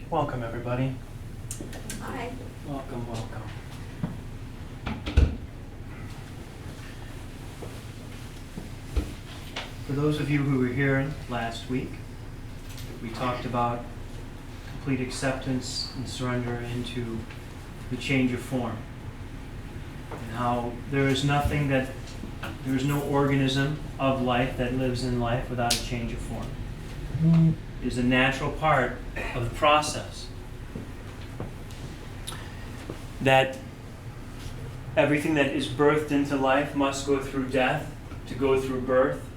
Welcome, everybody. Hi. Welcome. For those of you who were here last week, we talked about complete acceptance and surrender into the change of form. And how there is no organism of life that lives in life without a change of form. It is a natural part of the process. That everything that is birthed into life must go through death to go through birth,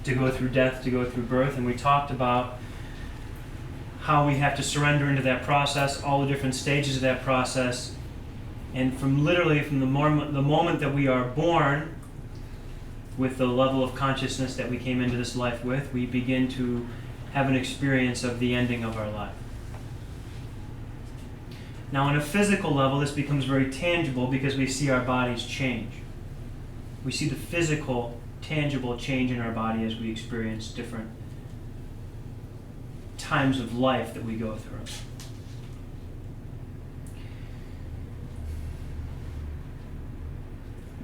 to go through death to go through birth. And we talked about how we have to surrender into that process, all the different stages of that process. And from the moment that we are born, with the level of consciousness that we came into this life with, we begin to have an experience of the ending of our life. Now, on a physical level, this becomes very tangible because we see our bodies change. We see the physical, tangible change in our body as we experience different times of life that we go through.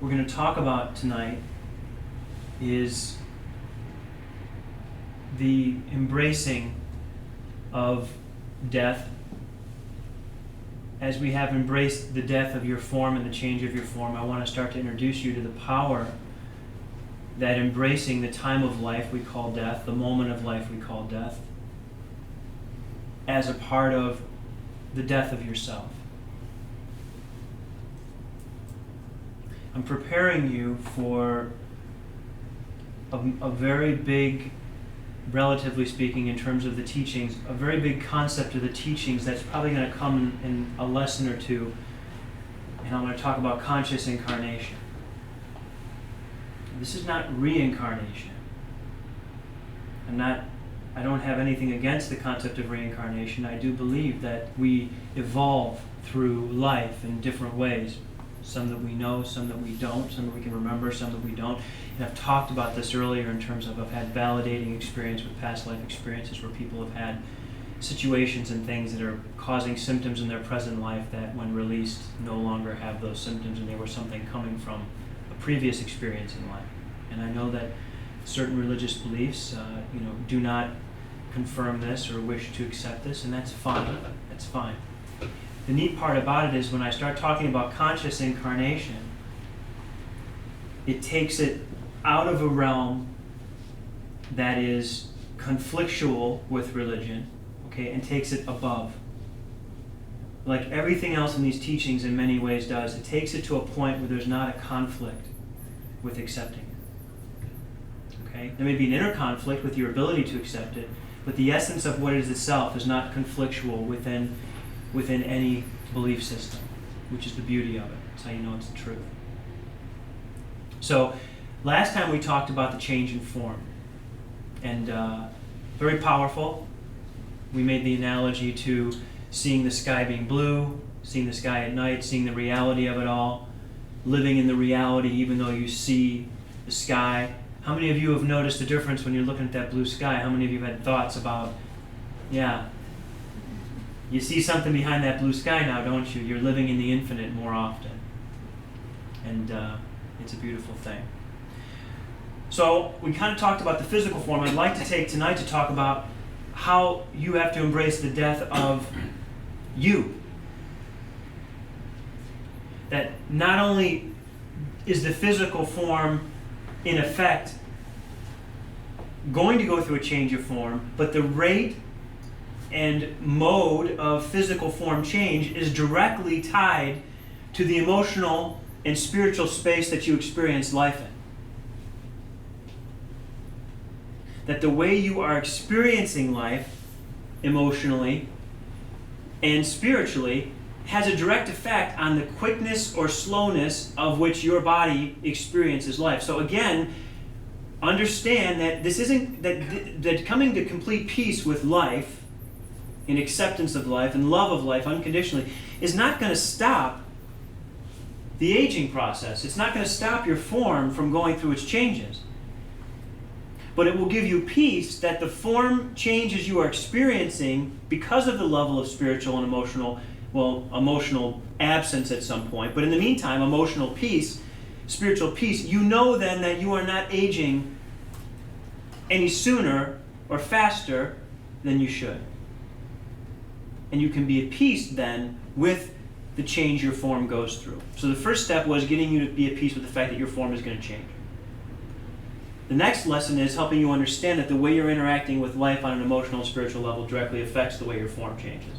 We're going to talk about tonight is the embracing of death. As we have embraced the death of your form and the change of your form, I want to start to introduce you to the power that embracing the time of life we call death, the moment of life we call death, as a part of the death of yourself. I'm preparing you for a very big, relatively speaking, in terms of the teachings, a very big concept of the teachings that's probably going to come in a lesson or two. And I'm going to talk about conscious incarnation. This is not reincarnation. I don't have anything against the concept of reincarnation. I do believe that we evolve through life in different ways. Some that we know, some that we don't, some that we can remember, some that we don't. And I've talked about this earlier in terms of I've had validating experience with past life experiences where people have had situations and things that are causing symptoms in their present life that when released no longer have those symptoms, and they were something coming from a previous experience in life. And I know that certain religious beliefs do not confirm this or wish to accept this, and that's fine. That's fine. The neat part about it is when I start talking about conscious incarnation, it takes it out of a realm that is conflictual with religion, okay, and takes it above. Like everything else in these teachings in many ways does, it takes it to a point where there's not a conflict with accepting it. Okay? There may be an inner conflict with your ability to accept it, but the essence of what it is itself is not conflictual within any belief system, which is the beauty of it. That's how you know it's the truth. So, last time we talked about the change in form, and very powerful. We made the analogy to seeing the sky being blue, seeing the sky at night, seeing the reality of it all, living in the reality even though you see the sky. How many of you have noticed the difference when you're looking at that blue sky? How many of you have had thoughts about, you see something behind that blue sky now, don't you? You're living in the infinite more often. And it's a beautiful thing. So we kind of talked about the physical form. I'd like to take tonight to talk about how you have to embrace the death of you. That not only is the physical form in effect going to go through a change of form, but the rate and mode of physical form change is directly tied to the emotional and spiritual space that you experience life in. That the way you are experiencing life emotionally and spiritually has a direct effect on the quickness or slowness of which your body experiences life. So again, understand that this isn't that coming to complete peace with life, in acceptance of life and love of life unconditionally, is not going to stop the aging process. It's not going to stop your form from going through its changes. but it will give you peace that the form changes you are experiencing because of the level of spiritual and emotional absence at some point. But in the meantime, emotional peace, spiritual peace, you know then that you are not aging any sooner or faster than you should. And you can be at peace then with the change your form goes through. So the first step was getting you to be at peace with the fact that your form is going to change. The next lesson is helping you understand that the way you're interacting with life on an emotional and spiritual level directly affects the way your form changes.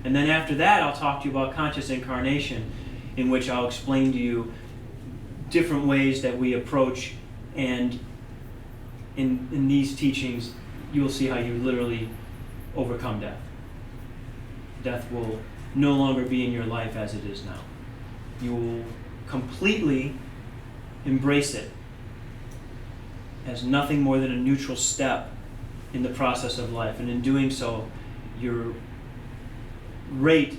And then after that, I'll talk to you about conscious incarnation, in which I'll explain to you different ways that we approach, and in these teachings, you'll see how you literally overcome death. Death will no longer be in your life as it is now. You will completely embrace it as nothing more than a neutral step in the process of life. And in doing so, your rate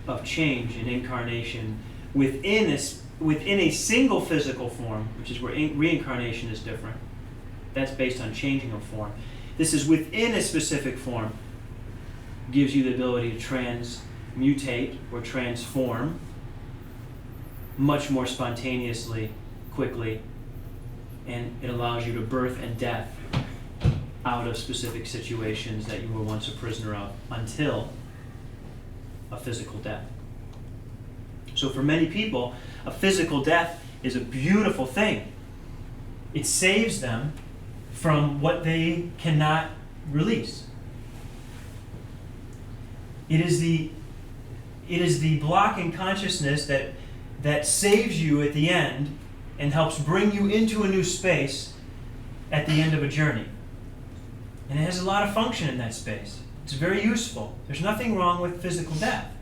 of change in incarnation within a single physical form, which is where reincarnation is different. That's based on changing of form. This is within a specific form, gives you the ability to transmutate or transform much more spontaneously, quickly, and it allows you to birth and death out of specific situations that you were once a prisoner of until a physical death. So for many people, a physical death is a beautiful thing. It saves them from what they cannot release. It is the block in consciousness that saves you at the end and helps bring you into a new space at the end of a journey. And it has a lot of function in that space. It's very useful. There's nothing wrong with physical death.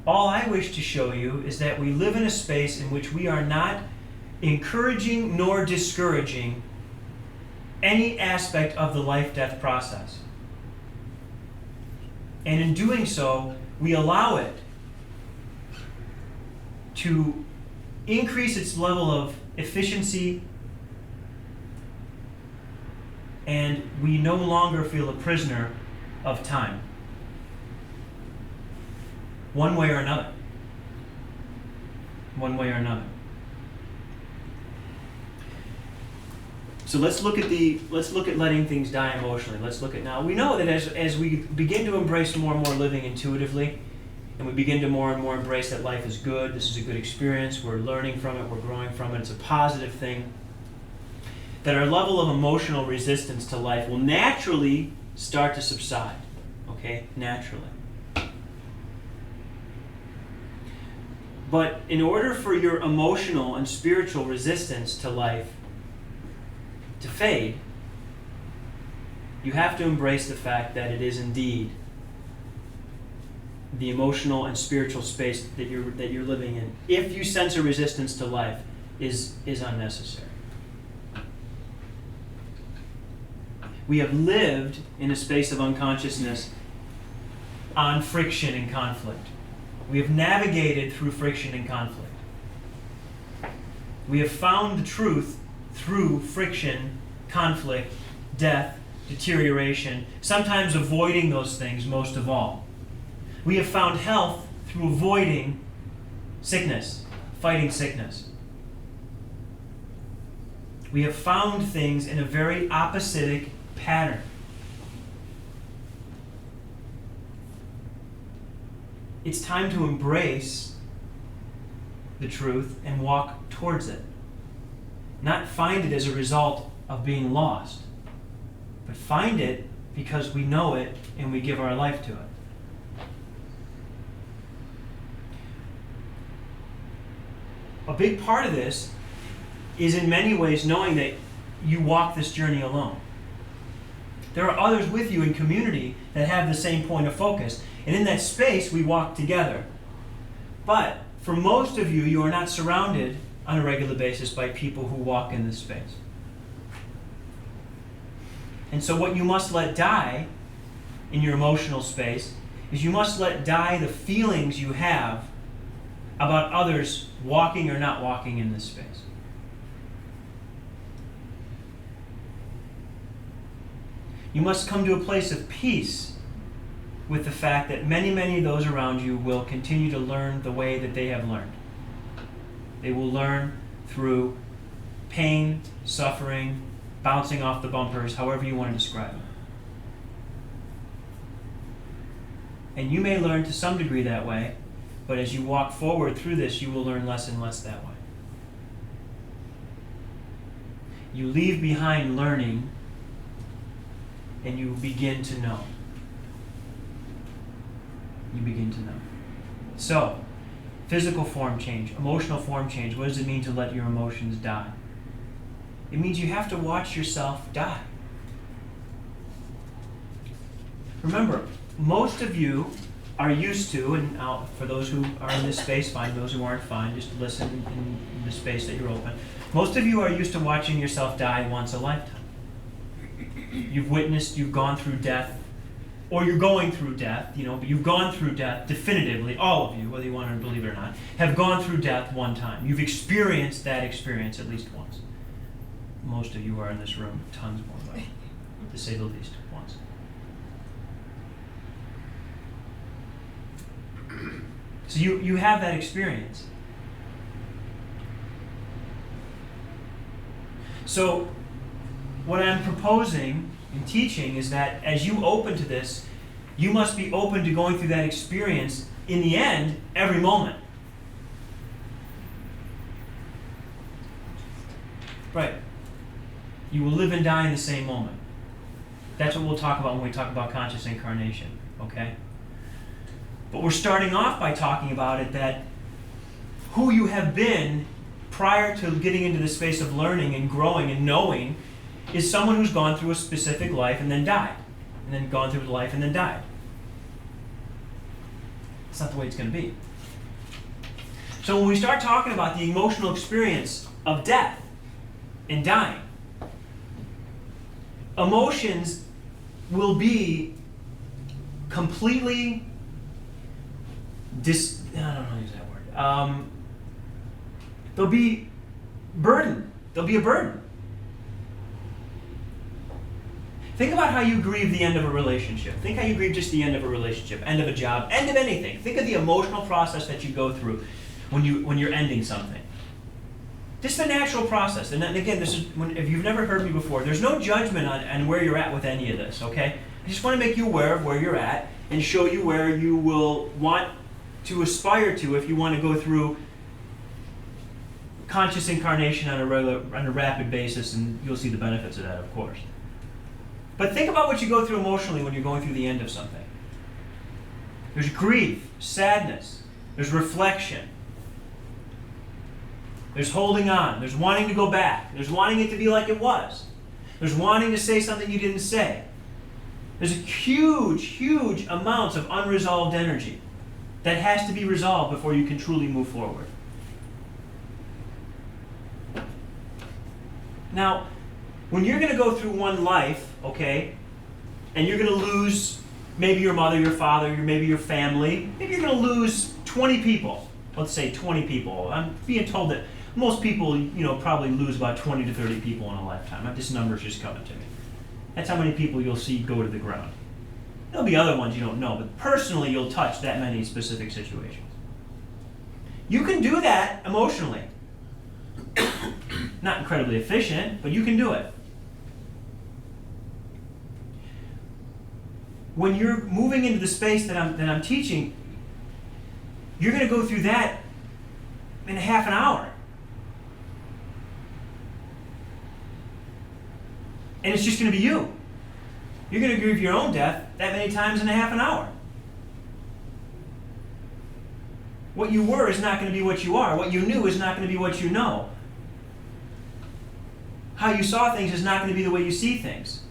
All I wish to show you is that we live in a space in which we are not encouraging nor discouraging any aspect of the life-death process. And in doing so, we allow it to increase its level of efficiency, and we no longer feel a prisoner of time, one way or another. One way or another. So let's look at letting things die emotionally. Let's look at now. We know that as we begin to embrace more and more living intuitively, and we begin to more and more embrace that life is good, this is a good experience, we're learning from it, we're growing from it, it's a positive thing, that our level of emotional resistance to life will naturally start to subside. Okay? Naturally. But in order for your emotional and spiritual resistance to life to fade, you have to embrace the fact that it is indeed the emotional and spiritual space that you're living in. If you sense a resistance to life, is unnecessary. We have lived in a space of unconsciousness on friction and conflict. We have navigated through friction and conflict. We have found the truth through friction, conflict, death, deterioration, sometimes avoiding those things most of all. We have found health through avoiding sickness, fighting sickness. We have found things in a very oppositic pattern. It's time to embrace the truth and walk towards it. Not find it as a result of being lost, but find it because we know it and we give our life to it. A big part of this is in many ways knowing that you walk this journey alone. There are others with you in community that have the same point of focus. And in that space, we walk together. But for most of you, you are not surrounded on a regular basis by people who walk in this space. And so what you must let die in your emotional space is you must let die the feelings you have about others walking or not walking in this space. You must come to a place of peace with the fact that many, many of those around you will continue to learn the way that they have learned. They will learn through pain, suffering, bouncing off the bumpers, however you want to describe it. And you may learn to some degree that way, but as you walk forward through this, you will learn less and less that way. You leave behind learning, and you begin to know. You begin to know. So, physical form change, emotional form change. What does it mean to let your emotions die? It means you have to watch yourself die. Remember, most of you are used to, and for those who are in this space, fine. Those who aren't, fine. Just listen in the space that you're open. Most of you are used to watching yourself die once a lifetime. You've witnessed, you've gone through death, or you're going through death, but you've gone through death definitively. All of you, whether you want to believe it or not, have gone through death one time. You've experienced that experience at least once. Most of you are in this room, tons more, to say the least, once. So you have that experience. So what I'm proposing and teaching is that as you open to this, you must be open to going through that experience in the end, every moment. Right. You will live and die in the same moment. That's what we'll talk about when we talk about conscious incarnation, okay? But we're starting off by talking about it that who you have been prior to getting into the space of learning and growing and knowing is someone who's gone through a specific life and then died. And then gone through life and then died. That's not the way it's going to be. So when we start talking about the emotional experience of death and dying, emotions will be completely I don't know how to use that word. They'll be burden. They'll be a burden. Think about how you grieve the end of a relationship. Think how you grieve just the end of a relationship, end of a job, end of anything. Think of the emotional process that you go through when you're ending something. Just the natural process. And then again, if you've never heard me before, there's no judgment on where you're at with any of this, okay? I just want to make you aware of where you're at and show you where you will want to aspire to if you want to go through conscious incarnation on a rapid basis, and you'll see the benefits of that, of course. But think about what you go through emotionally when you're going through the end of something. There's grief, sadness, there's reflection, there's holding on, there's wanting to go back, there's wanting it to be like it was, there's wanting to say something you didn't say. There's a huge, huge amounts of unresolved energy that has to be resolved before you can truly move forward. Now, when you're going to go through one life, okay, and you're going to lose maybe your mother, your father, maybe your family, maybe you're going to lose 20 people. Let's say 20 people. I'm being told that most people, probably lose about 20 to 30 people in a lifetime. This number's just coming to me. That's how many people you'll see go to the ground. There'll be other ones you don't know, but personally you'll touch that many specific situations. You can do that emotionally. Not incredibly efficient, but you can do it. When you're moving into the space that I'm teaching, you're going to go through that in half an hour. And it's just going to be you. You're going to grieve your own death that many times in a half an hour. What you were is not going to be what you are. What you knew is not going to be what you know. How you saw things is not going to be the way you see things.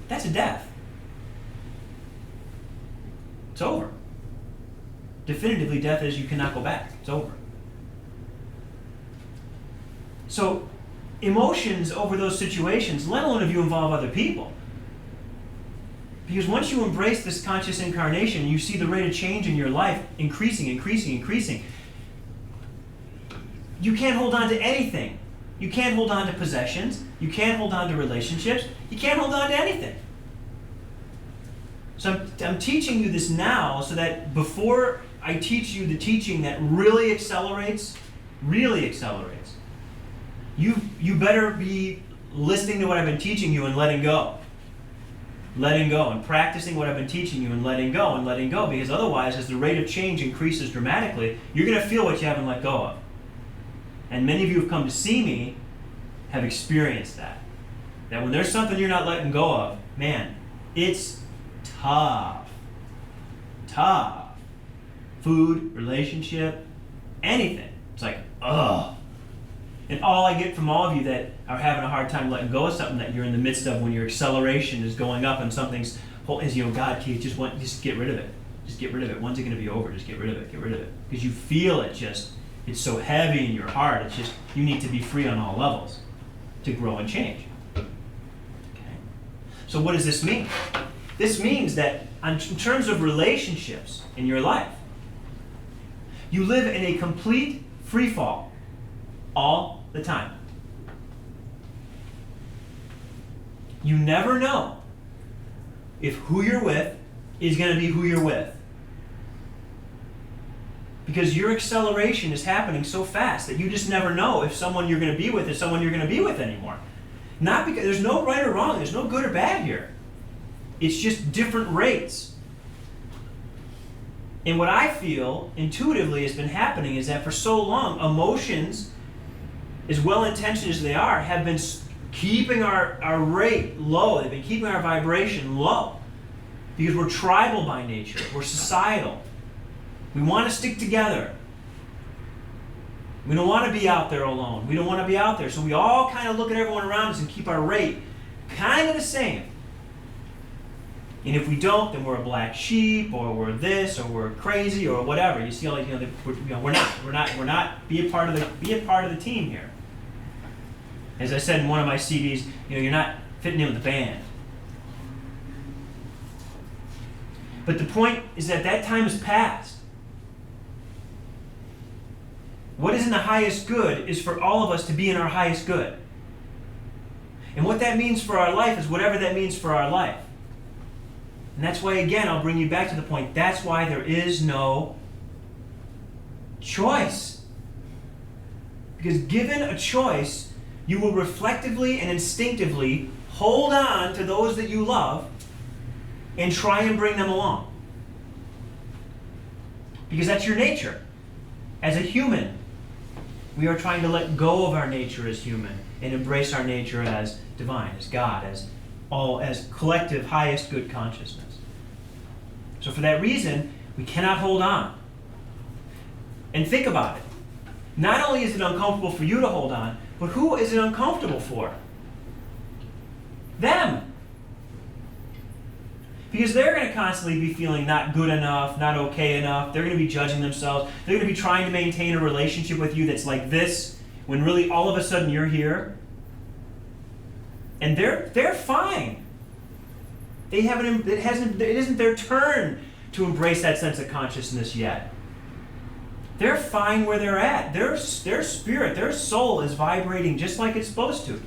That's a death. It's over. Definitively, death is you cannot go back. It's over. So, emotions over those situations, let alone if you involve other people. Because once you embrace this conscious incarnation, you see the rate of change in your life increasing. You can't hold on to anything. You can't hold on to possessions. You can't hold on to relationships. You can't hold on to anything. So I'm teaching you this now so that before I teach you the teaching that really accelerates, you better be listening to what I've been teaching you and letting go. Letting go and practicing what I've been teaching you and letting go, because otherwise, as the rate of change increases dramatically, you're going to feel what you haven't let go of. And many of you who have come to see me have experienced that. That when there's something you're not letting go of, man, it's tough. Tough. Food, relationship, anything. It's like, ugh. And all I get from all of you that are having a hard time letting go of something that you're in the midst of when your acceleration is going up and something's, is, God, Keith, just get rid of it. Just get rid of it. When's it going to be over? Just get rid of it. Get rid of it. Because you feel it it's so heavy in your heart. It's just, you need to be free on all levels to grow and change. Okay. So what does this mean? This means that in terms of relationships in your life, you live in a complete free fall all the time. You never know if who you're with is going to be who you're with. Because your acceleration is happening so fast that you just never know if someone you're going to be with is someone you're going to be with anymore. Not because there's no right or wrong, there's no good or bad here. It's just different rates. And what I feel intuitively has been happening is that for so long, emotions, as well-intentioned as they are, have been keeping our rate low. They've been keeping our vibration low. Because we're tribal by nature. We're societal. We want to stick together. We don't want to be out there alone. We don't want to be out there. So we all kind of look at everyone around us and keep our rate kind of the same. And if we don't, then we're a black sheep, or we're this, or we're crazy, or whatever. You see, like, we're not. Be a part of the team here. As I said in one of my CDs, you're not fitting in with the band. But the point is that time is past. What is in the highest good is for all of us to be in our highest good. And what that means for our life is whatever that means for our life. And that's why, again, I'll bring you back to the point, that's why there is no choice. Because given a choice, you will reflectively and instinctively hold on to those that you love and try and bring them along. Because that's your nature. As a human, we are trying to let go of our nature as human and embrace our nature as divine, as God, as collective highest good consciousness. So for that reason, we cannot hold on. And think about it. Not only is it uncomfortable for you to hold on, but who is it uncomfortable for? Them. Because they're going to constantly be feeling not good enough, not okay enough. They're going to be judging themselves. They're going to be trying to maintain a relationship with you that's like this, when really all of a sudden you're here. And they're fine. It isn't their turn to embrace that sense of consciousness yet. They're fine where they're at. Their spirit, their soul is vibrating just like it's supposed to.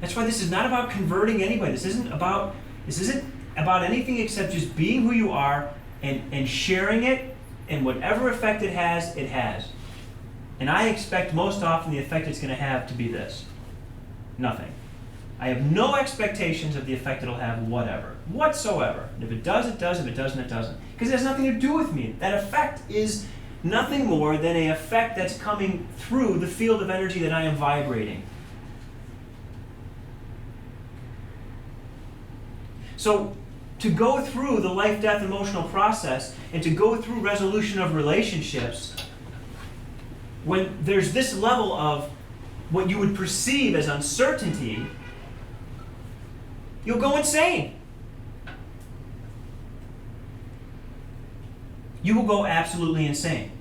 That's why this is not about converting anybody. This isn't about anything except just being who you are and sharing it, and whatever effect it has, it has. And I expect most often the effect it's going to have to be this. Nothing. I have no expectations of the effect it'll have whatsoever. And if it does, it does. If it doesn't, it doesn't. Because it has nothing to do with me. That effect is nothing more than an effect that's coming through the field of energy that I am vibrating. So to go through the life-death emotional process and to go through resolution of relationships, when there's this level of what you would perceive as uncertainty, you'll go insane. You will go absolutely insane.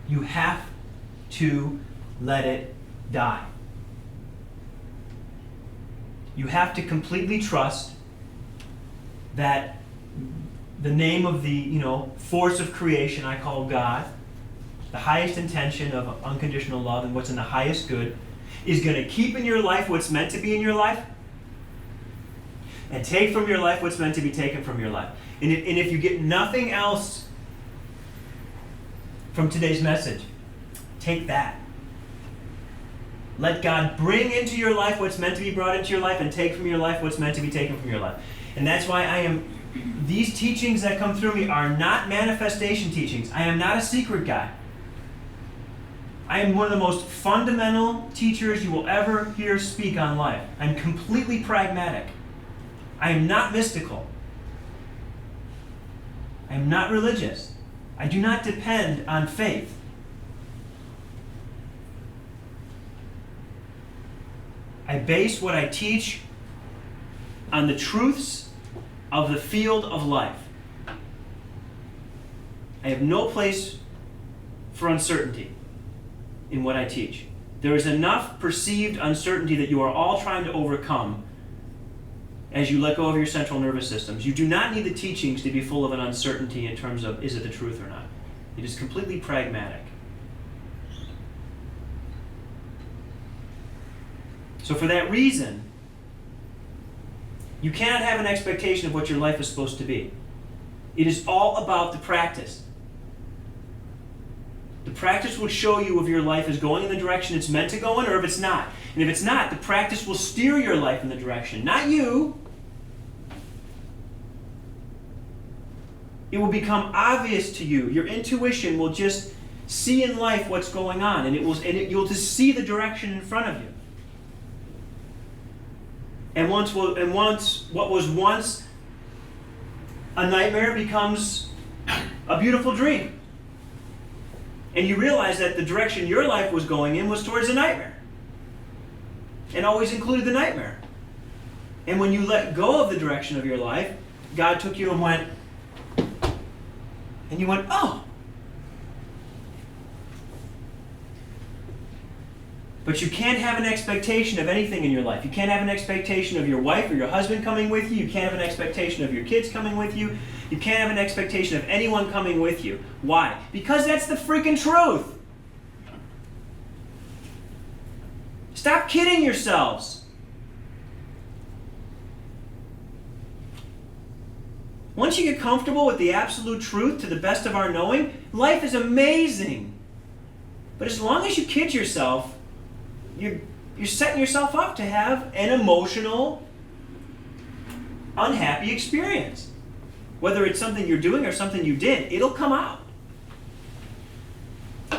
You have to let it die. You have to completely trust that the name of the, force of creation I call God, the highest intention of unconditional love and what's in the highest good, is going to keep in your life what's meant to be in your life and take from your life what's meant to be taken from your life. And if you get nothing else from today's message, take that. Let God bring into your life what's meant to be brought into your life and take from your life what's meant to be taken from your life. And that's why these teachings that come through me are not manifestation teachings. I am not a secret guy. I am one of the most fundamental teachers you will ever hear speak on life. I'm completely pragmatic. I am not mystical. I am not religious. I do not depend on faith. I base what I teach on the truths of the field of life. I have no place for uncertainty in what I teach. There is enough perceived uncertainty that you are all trying to overcome as you let go of your central nervous systems. You do not need the teachings to be full of an uncertainty in terms of, is it the truth or not? It is completely pragmatic. So for that reason, you cannot have an expectation of what your life is supposed to be. It is all about the practice. The practice will show you if your life is going in the direction it's meant to go in or if it's not. And if it's not, the practice will steer your life in the direction, not you. It will become obvious to you. Your intuition will just see in life what's going on, and you'll just see the direction in front of you. And once what was once a nightmare becomes a beautiful dream. And you realize that the direction your life was going in was towards a nightmare. And always included the nightmare. And when you let go of the direction of your life, God took you and went, and you went, oh. But you can't have an expectation of anything in your life. You can't have an expectation of your wife or your husband coming with you. You can't have an expectation of your kids coming with you. You can't have an expectation of anyone coming with you. Why? Because that's the freaking truth. Stop kidding yourselves. Once you get comfortable with the absolute truth to the best of our knowing, life is amazing. But as long as you kid yourself, you're setting yourself up to have an emotional, unhappy experience. Whether it's something you're doing or something you did, it'll come out.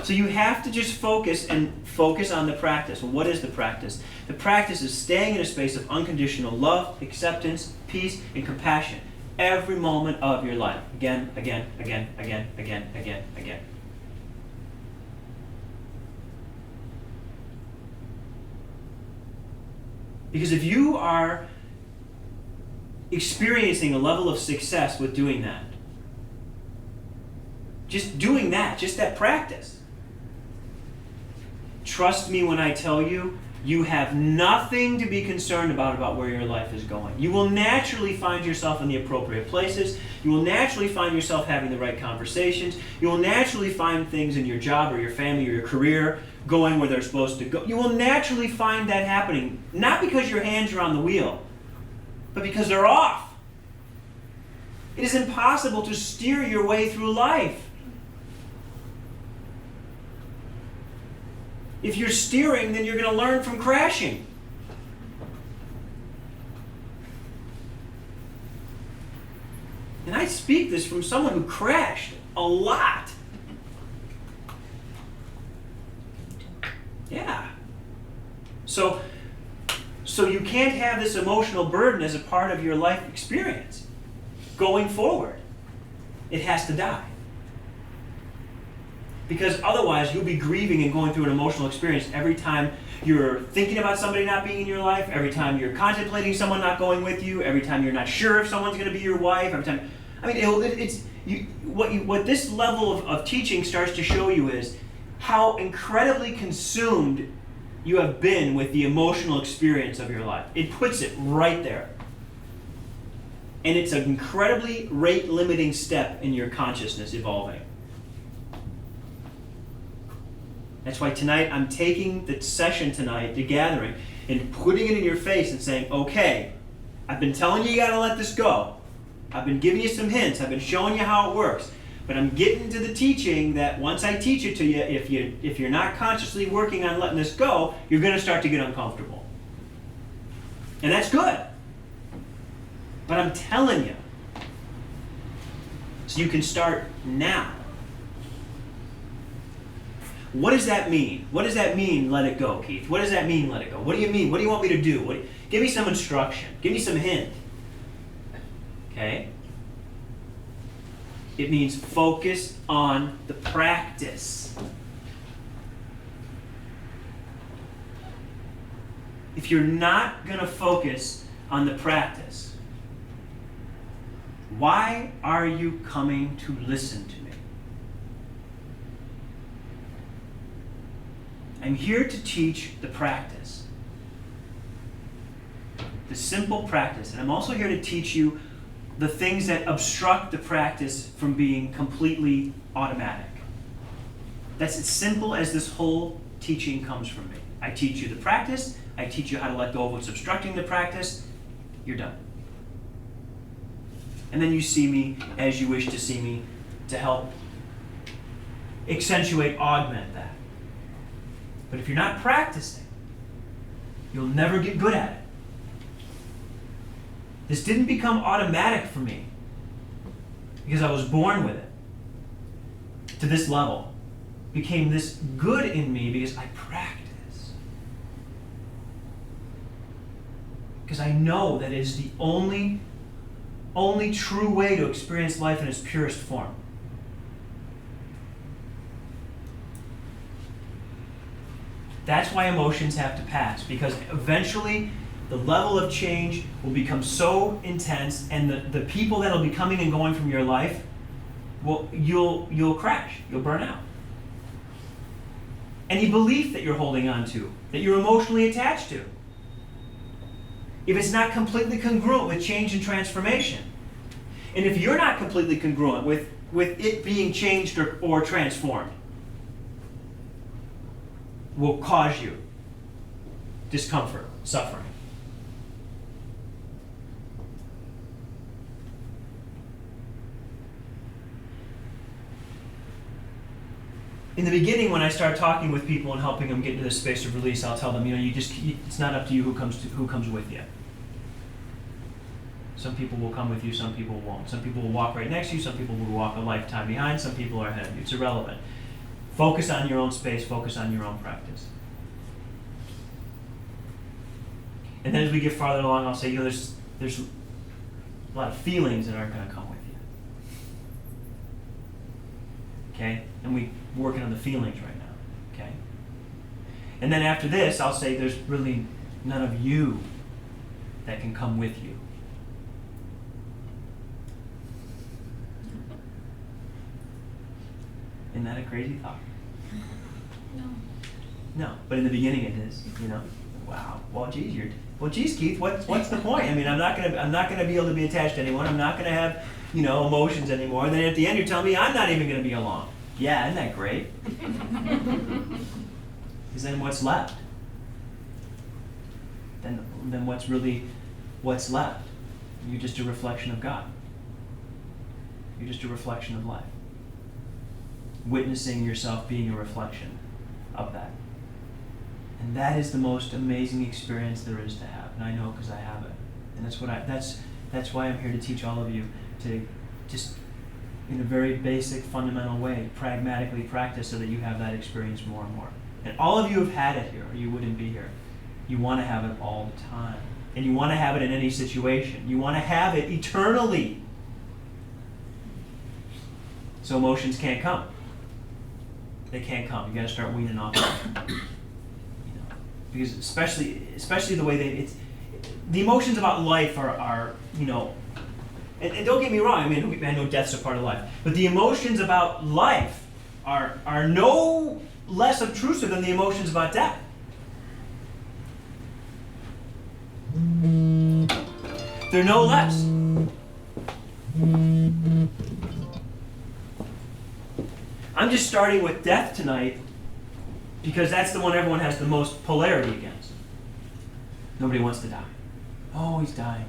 So you have to just focus on the practice. Well, what is the practice? The practice is staying in a space of unconditional love, acceptance, peace, and compassion every moment of your life. Again, again, again, again, again, again, again. Because if you are experiencing a level of success with doing that, just doing that, just that practice, trust me when I tell you, you have nothing to be concerned about where your life is going. You will naturally find yourself in the appropriate places. You will naturally find yourself having the right conversations. You will naturally find things in your job or your family or your career going where they're supposed to go. You will naturally find that happening, not because your hands are on the wheel, but because they're off. It is impossible to steer your way through life. If you're steering, then you're going to learn from crashing. And I speak this from someone who crashed a lot. Yeah. So you can't have this emotional burden as a part of your life experience going forward. It has to die. Because otherwise you'll be grieving and going through an emotional experience every time you're thinking about somebody not being in your life, every time you're contemplating someone not going with you, every time you're not sure if someone's going to be your wife, every time. I mean, what this level of teaching starts to show you is how incredibly consumed you have been with the emotional experience of your life. It puts it right there. And it's an incredibly rate-limiting step in your consciousness evolving. That's why tonight I'm taking the session tonight, the gathering, and putting it in your face and saying, okay, I've been telling you got to let this go. I've been giving you some hints. I've been showing you how it works. But I'm getting to the teaching that once I teach it to you, if you're not consciously working on letting this go, you're going to start to get uncomfortable. And that's good. But I'm telling you. So you can start now. What does that mean? What does that mean, let it go, Keith? What does that mean, let it go? What do you mean? What do you want me to do? Give me some instruction. Give me some hint. Okay? It means focus on the practice. If you're not going to focus on the practice, why are you coming to listen to me? I'm here to teach the practice. The simple practice. And I'm also here to teach you the things that obstruct the practice from being completely automatic. That's as simple as this whole teaching comes from me. I teach you the practice. I teach you how to let go of what's obstructing the practice. You're done. And then you see me as you wish to see me to help accentuate, augment that. But if you're not practicing, you'll never get good at it. This didn't become automatic for me because I was born with it to this level. It became this good in me because I practice. Because I know that it is the only true way to experience life in its purest form. That's why emotions have to pass, because eventually the level of change will become so intense, and the people that will be coming and going from your life, well, you'll crash, you'll burn out. Any belief that you're holding on to, that you're emotionally attached to, if it's not completely congruent with change and transformation, and if you're not completely congruent with it being changed or transformed, will cause you discomfort, suffering. In the beginning, when I start talking with people and helping them get into this space of release, I'll tell them, it's not up to you who comes with you. Some people will come with you, some people won't. Some people will walk right next to you, some people will walk a lifetime behind, some people are ahead of you. It's irrelevant. Focus on your own space, focus on your own practice. And then as we get farther along, I'll say, there's a lot of feelings that aren't going to come with you. Okay? And we're working on the feelings right now. Okay? And then after this, I'll say there's really none of you that can come with you. Isn't that a crazy thought? No, but in the beginning it is. Wow. Well, geez, Keith, what's the point? I mean, I'm not gonna be able to be attached to anyone. I'm not gonna have, emotions anymore. And then at the end, you're telling me I'm not even gonna be alone. Yeah, isn't that great? Because then what's left? Then what's left? You're just a reflection of God. You're just a reflection of life. Witnessing yourself being a reflection of that. And that is the most amazing experience there is to have. And I know because I have it. And that's why I'm here to teach all of you to just, in a very basic, fundamental way, pragmatically practice so that you have that experience more and more. And all of you have had it here, or you wouldn't be here. You want to have it all the time. And you want to have it in any situation. You want to have it eternally. So emotions can't come. They can't come. You got to start weaning off them. Because especially the way the emotions about life are and don't get me wrong. I mean, I know death's a part of life, but the emotions about life are no less obtrusive than the emotions about death. They're no less. I'm just starting with death tonight Because that's the one everyone has the most polarity against. Nobody wants to die. Oh, he's dying.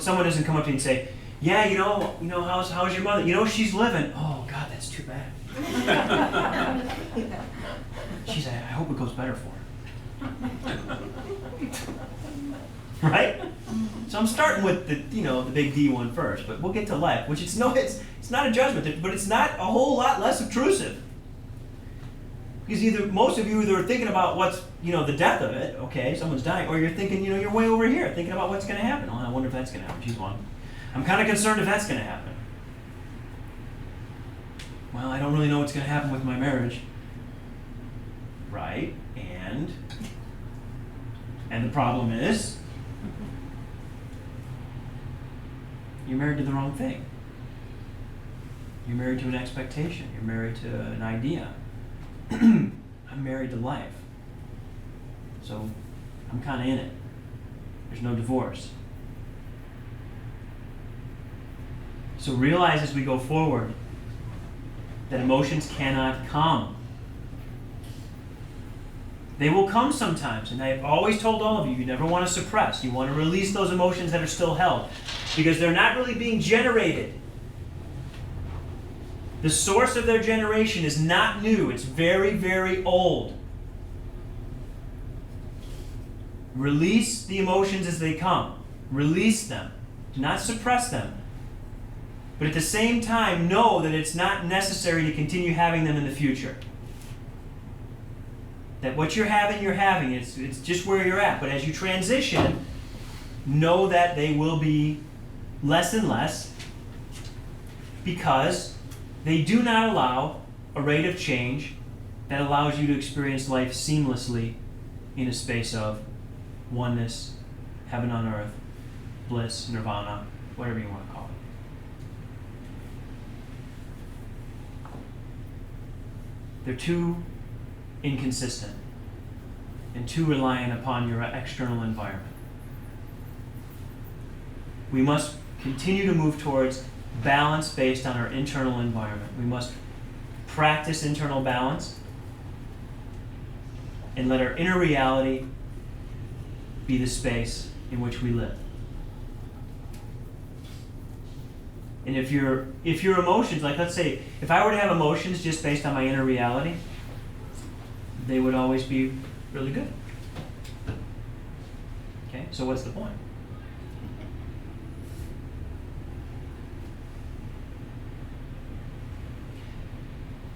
Someone doesn't come up to you and say, yeah, how's your mother? She's living. Oh, God, that's too bad. Jeez, I hope it goes better for her. Right? So I'm starting with the big D one first, but we'll get to life, which it's not a judgment, but it's not a whole lot less obtrusive. Because most of you are thinking about what's, the death of it, okay, someone's dying, or you're thinking, you're way over here, thinking about what's going to happen. Oh, I wonder if that's going to happen. She's one. I'm kind of concerned if that's going to happen. Well, I don't really know what's going to happen with my marriage. Right, and the problem is, you're married to the wrong thing. You're married to an expectation. You're married to an idea. I'm married to life. So I'm kind of in it. There's no divorce. So realize as we go forward that emotions cannot come. They will come sometimes, and I've always told all of you, you never want to suppress. You want to release those emotions that are still held, because they're not really being generated. The source of their generation is not new. It's very, very old. Release the emotions as they come. Release them. Do not suppress them. But at the same time, know that it's not necessary to continue having them in the future. That what you're having, you're having. It's just where you're at. But as you transition, know that they will be less and less, because they do not allow a rate of change that allows you to experience life seamlessly in a space of oneness, heaven on earth, bliss, nirvana, whatever you want to call it. They're too inconsistent and too reliant upon your external environment. We must continue to move towards balance based on our internal environment. We must practice internal balance and let our inner reality be the space in which we live. And if your emotions, like let's say, if I were to have emotions just based on my inner reality, they would always be really good. Okay, so what's the point?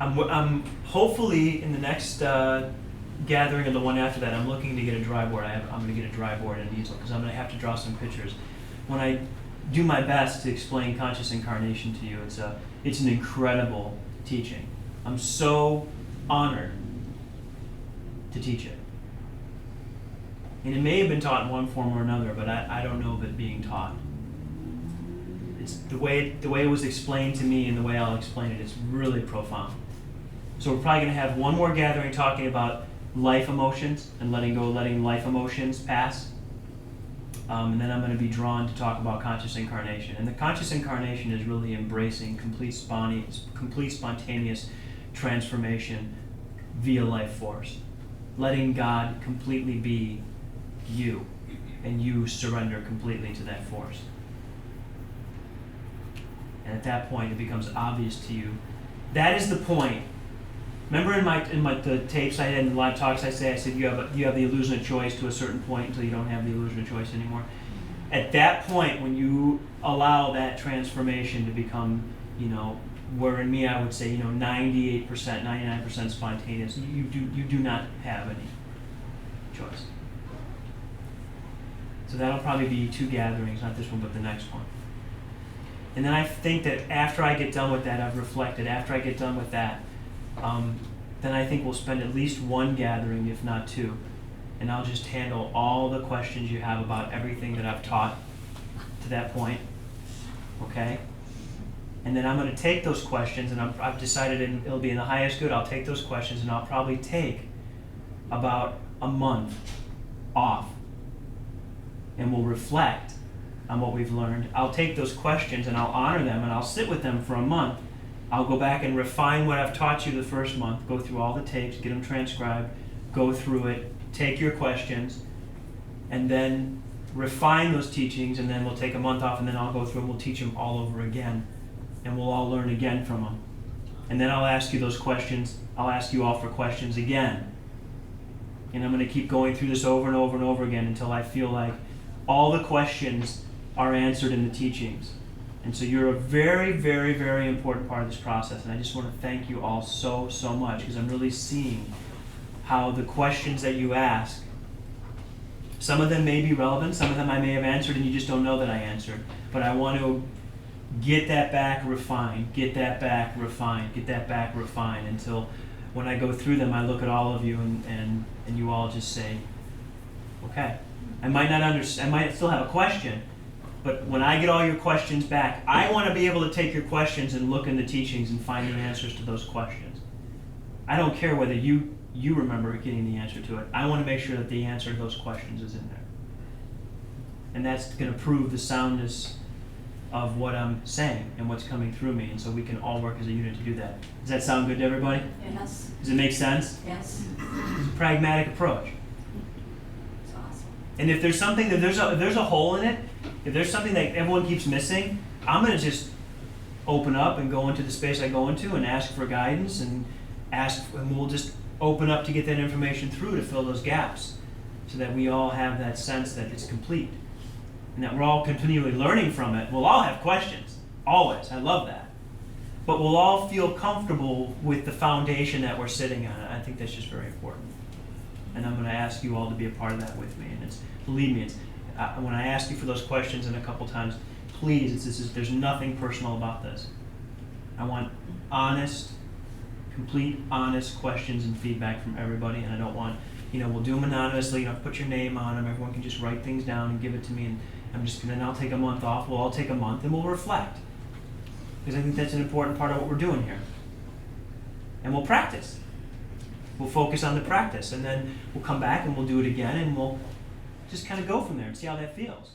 I'm hopefully in the next gathering or the one after that, I'm looking to get a dry board. I'm going to get a dry board and an easel, because I'm going to have to draw some pictures. When I do my best to explain conscious incarnation to you, it's an incredible teaching. I'm so honored to teach it. And it may have been taught in one form or another, but I don't know of it being taught. It's the way it was explained to me and the way I'll explain it is really profound. So we're probably going to have one more gathering talking about life emotions and letting life emotions pass. And then I'm going to be drawn to talk about conscious incarnation. And the conscious incarnation is really embracing complete spontaneous transformation via life force. Letting God completely be you, and you surrender completely to that force. And at that point, it becomes obvious to you. That is the point. Remember in the tapes I had in the live talks, I said you have the illusion of choice to a certain point until you don't have the illusion of choice anymore. At that point, when you allow that transformation to become, where in me I would say 98%, 99% spontaneous, you do not have any choice. So that'll probably be 2 gatherings, not this one, but the next one. And then I think that after I get done with that, I've reflected, after I get done with that, then I think we'll spend at least 1 gathering, if not 2. And I'll just handle all the questions you have about everything that I've taught to that point. Okay? And then I'm going to take those questions, and I've decided it'll be in the highest good. I'll take those questions, and I'll probably take about a month off. And we'll reflect on what we've learned. I'll take those questions, and I'll honor them, and I'll sit with them for a month, I'll go back and refine what I've taught you the first month, go through all the tapes, get them transcribed, go through it, take your questions, and then refine those teachings, and then we'll take a month off, and then I'll go through and we'll teach them all over again, and we'll all learn again from them. And then I'll ask you those questions. I'll ask you all for questions again. And I'm going to keep going through this over and over and over again until I feel like all the questions are answered in the teachings. And so you're a very, very, very important part of this process. And I just want to thank you all so, so much, because I'm really seeing how the questions that you ask, some of them may be relevant, some of them I may have answered and you just don't know that I answered. But I want to get that back refined, get that back refined, get that back refined, until when I go through them, I look at all of you and you all just say, okay. I might not understand, I might still have a question, but when I get all your questions back, I want to be able to take your questions and look in the teachings and find the answers to those questions. I don't care whether you remember getting the answer to it. I want to make sure that the answer to those questions is in there. And that's going to prove the soundness of what I'm saying and what's coming through me, and so we can all work as a unit to do that. Does that sound good to everybody? Yes. Does it make sense? Yes. It's a pragmatic approach. It's awesome. And if there's something, if there's a hole in it, if there's something that everyone keeps missing, I'm going to just open up and go into the space I go into and ask for guidance and we'll just open up to get that information through to fill those gaps, so that we all have that sense that it's complete and that we're all continually learning from it. We'll all have questions, always. I love that. But we'll all feel comfortable with the foundation that we're sitting on. I think that's just very important. And I'm going to ask you all to be a part of that with me. And believe me, when I ask you for those questions in a couple times, please, there's nothing personal about this. I want honest, complete, honest questions and feedback from everybody, and I don't want, we'll do them anonymously, put your name on them, everyone can just write things down and give it to me, and then I'll take a month off, we'll all take a month, and we'll reflect. Because I think that's an important part of what we're doing here. And we'll practice. We'll focus on the practice, and then we'll come back and we'll do it again, and we'll just kind of go from there and see how that feels.